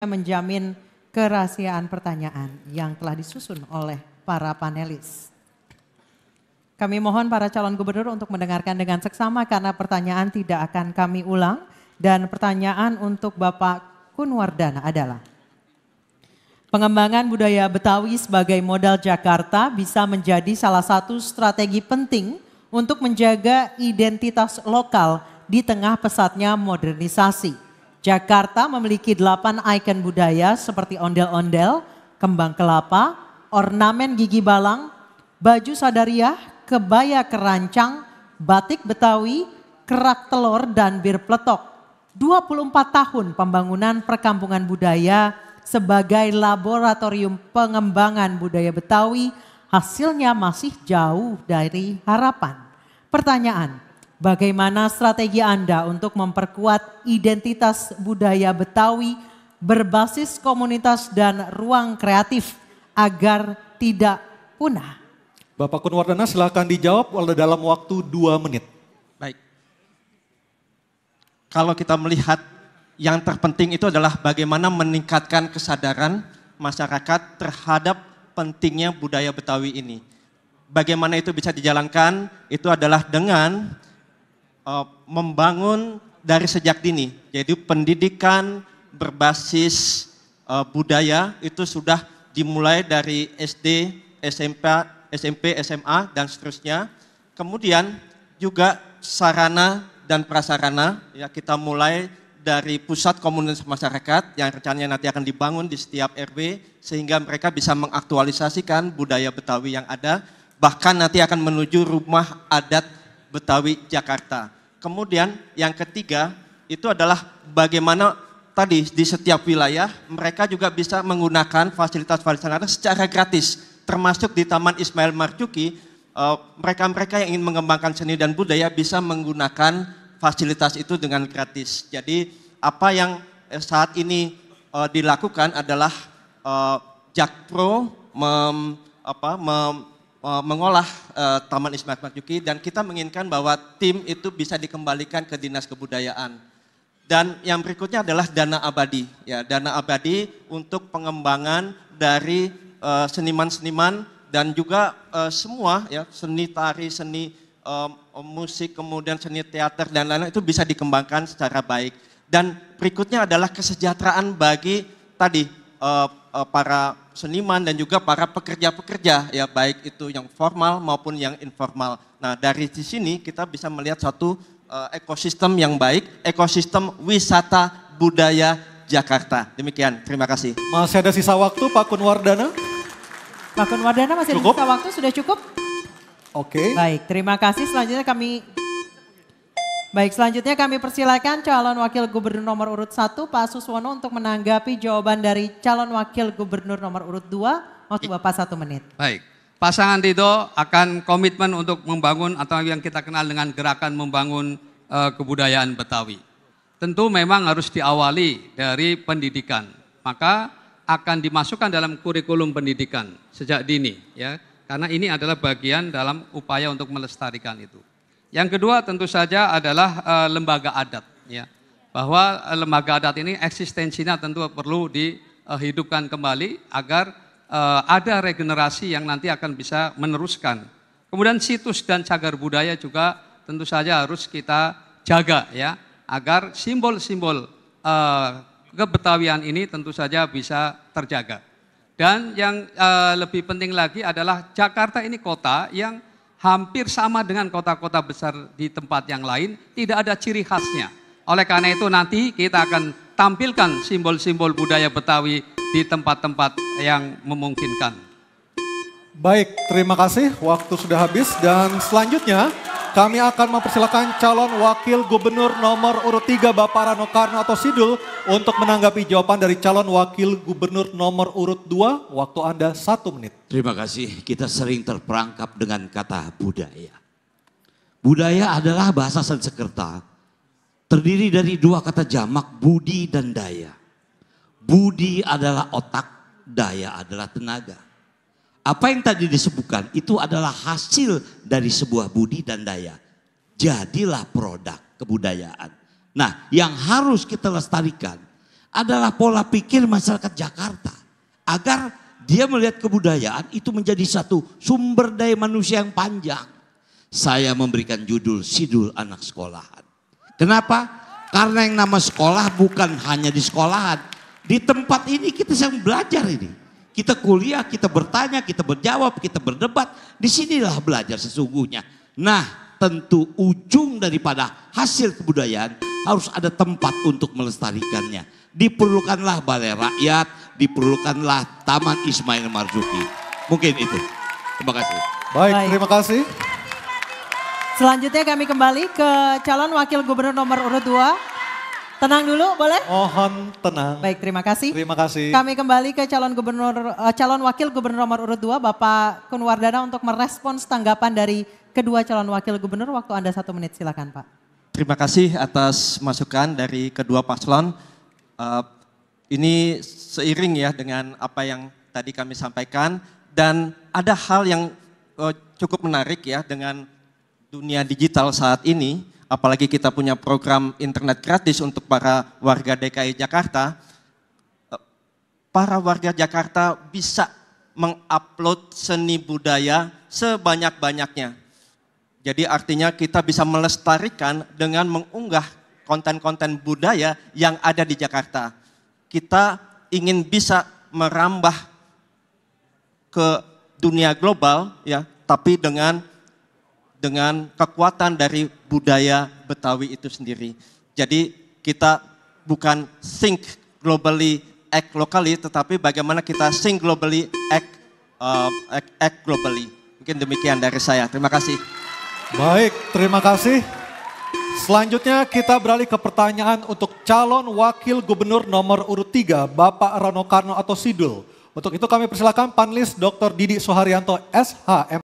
menjamin kerahasiaan pertanyaan yang telah disusun oleh para panelis. Kami mohon para calon gubernur untuk mendengarkan dengan seksama karena pertanyaan tidak akan kami ulang. Dan pertanyaan untuk Bapak Kunwardana adalah, pengembangan budaya Betawi sebagai modal Jakarta bisa menjadi salah satu strategi penting untuk menjaga identitas lokal di tengah pesatnya modernisasi. Jakarta memiliki 8 ikon budaya seperti ondel-ondel, kembang kelapa, ornamen gigi balang, baju sadariah, kebaya kerancang, batik Betawi, kerak telur, dan bir peletok. 24 tahun pembangunan perkampungan budaya sebagai laboratorium pengembangan budaya Betawi, hasilnya masih jauh dari harapan. Pertanyaan, bagaimana strategi Anda untuk memperkuat identitas budaya Betawi berbasis komunitas dan ruang kreatif agar tidak punah? Bapak Kunwardana silakan dijawab dalam waktu 2 menit. Baik. Kalau kita melihat yang terpenting itu adalah bagaimana meningkatkan kesadaran masyarakat terhadap pentingnya budaya Betawi ini. Bagaimana itu bisa dijalankan? Itu adalah dengan membangun dari sejak dini. Jadi pendidikan berbasis budaya itu sudah dimulai dari SD, SMP, SMA dan seterusnya. Kemudian juga sarana dan prasarana, ya kita mulai dari pusat komunitas masyarakat yang rencananya nanti akan dibangun di setiap RW sehingga mereka bisa mengaktualisasikan budaya Betawi yang ada, bahkan nanti akan menuju rumah adat Betawi Jakarta. Kemudian yang ketiga itu adalah bagaimana tadi di setiap wilayah mereka juga bisa menggunakan fasilitas-fasilitas secara gratis, termasuk di Taman Ismail Marzuki. Mereka-mereka yang ingin mengembangkan seni dan budaya bisa menggunakan fasilitas itu dengan gratis. Jadi apa yang saat ini dilakukan adalah Jakpro mengolah Taman Ismail Marzuki dan kita menginginkan bahwa tim itu bisa dikembalikan ke Dinas Kebudayaan. Dan yang berikutnya adalah dana abadi, ya dana abadi untuk pengembangan dari seniman-seniman dan juga semua ya seni tari, seni musik, kemudian seni teater dan lain-lain itu bisa dikembangkan secara baik. Dan berikutnya adalah kesejahteraan bagi tadi para seniman dan juga para pekerja-pekerja ya baik itu yang formal maupun yang informal. Nah dari di sini kita bisa melihat satu ekosistem yang baik, ekosistem wisata budaya Jakarta. Demikian, terima kasih. Masih ada sisa waktu Pak Kunwardana? Pak Kunwardana masih ada sisa waktu, sudah cukup? Oke. Baik, terima kasih. Selanjutnya kami persilakan calon wakil gubernur nomor urut 1 Pak Suswono untuk menanggapi jawaban dari calon wakil gubernur nomor urut 2. Waktu Bapak 1 menit. Baik, pasangan Ridho akan komitmen untuk membangun atau yang kita kenal dengan gerakan membangun kebudayaan Betawi. Tentu memang harus diawali dari pendidikan, maka akan dimasukkan dalam kurikulum pendidikan sejak dini ya. Karena ini adalah bagian dalam upaya untuk melestarikan itu. Yang kedua tentu saja adalah lembaga adat, ya, bahwa lembaga adat ini eksistensinya tentu perlu dihidupkan kembali agar ada regenerasi yang nanti akan bisa meneruskan. Kemudian situs dan cagar budaya juga tentu saja harus kita jaga, ya, agar simbol-simbol kebetawian ini tentu saja bisa terjaga. Dan yang lebih penting lagi adalah Jakarta ini kota yang hampir sama dengan kota-kota besar di tempat yang lain, tidak ada ciri khasnya. Oleh karena itu nanti kita akan tampilkan simbol-simbol budaya Betawi di tempat-tempat yang memungkinkan. Baik, terima kasih. Waktu sudah habis dan selanjutnya kami akan mempersilakan calon wakil gubernur nomor urut 3 Bapak Rano Karno atau Sidul untuk menanggapi jawaban dari calon wakil gubernur nomor urut 2. Waktu Anda 1 menit. Terima kasih. Kita sering terperangkap dengan kata budaya. Budaya adalah bahasa Sanskerta. Terdiri dari 2 kata jamak, budi dan daya. Budi adalah otak, daya adalah tenaga. Apa yang tadi disebutkan itu adalah hasil dari sebuah budi dan daya. Jadilah produk kebudayaan. Nah, yang harus kita lestarikan adalah pola pikir masyarakat Jakarta. Agar dia melihat kebudayaan itu menjadi satu sumber daya manusia yang panjang. Saya memberikan judul Sidul Anak Sekolahan. Kenapa? Karena yang nama sekolah bukan hanya di sekolahan. Di tempat ini kita sedang belajar ini. Kita kuliah, kita bertanya, kita berjawab, kita berdebat. Disinilah belajar sesungguhnya. Nah, tentu ujung daripada hasil kebudayaan harus ada tempat untuk melestarikannya. Diperlukanlah balai rakyat, diperlukanlah Taman Ismail Marzuki. Mungkin itu. Terima kasih. Baik, terima kasih. Selanjutnya kami kembali ke calon wakil gubernur nomor urut 2. Tenang dulu boleh? Mohon tenang. Baik, terima kasih. Terima kasih. Kami kembali ke calon wakil gubernur nomor urut 2 Bapak Kunwardana untuk merespons tanggapan dari kedua calon wakil gubernur. Waktu Anda 1 menit, silakan Pak. Terima kasih atas masukan dari kedua paslon. Ini seiring ya dengan apa yang tadi kami sampaikan, dan ada hal yang cukup menarik ya dengan dunia digital saat ini, apalagi kita punya program internet gratis untuk para warga DKI Jakarta. Para warga Jakarta bisa mengupload seni budaya sebanyak-banyaknya. Jadi artinya kita bisa melestarikan dengan mengunggah konten-konten budaya yang ada di Jakarta. Kita ingin bisa merambah ke dunia global ya, tapi dengan kekuatan dari budaya Betawi itu sendiri. Jadi kita bukan think globally, act locally, tetapi bagaimana kita think globally, act globally. Mungkin demikian dari saya. Terima kasih. Baik, terima kasih. Selanjutnya kita beralih ke pertanyaan untuk calon wakil gubernur nomor urut 3, Bapak Rano Karno atau Sidul. Untuk itu kami persilakan panelis Dr. Didi Soeharyanto, SH.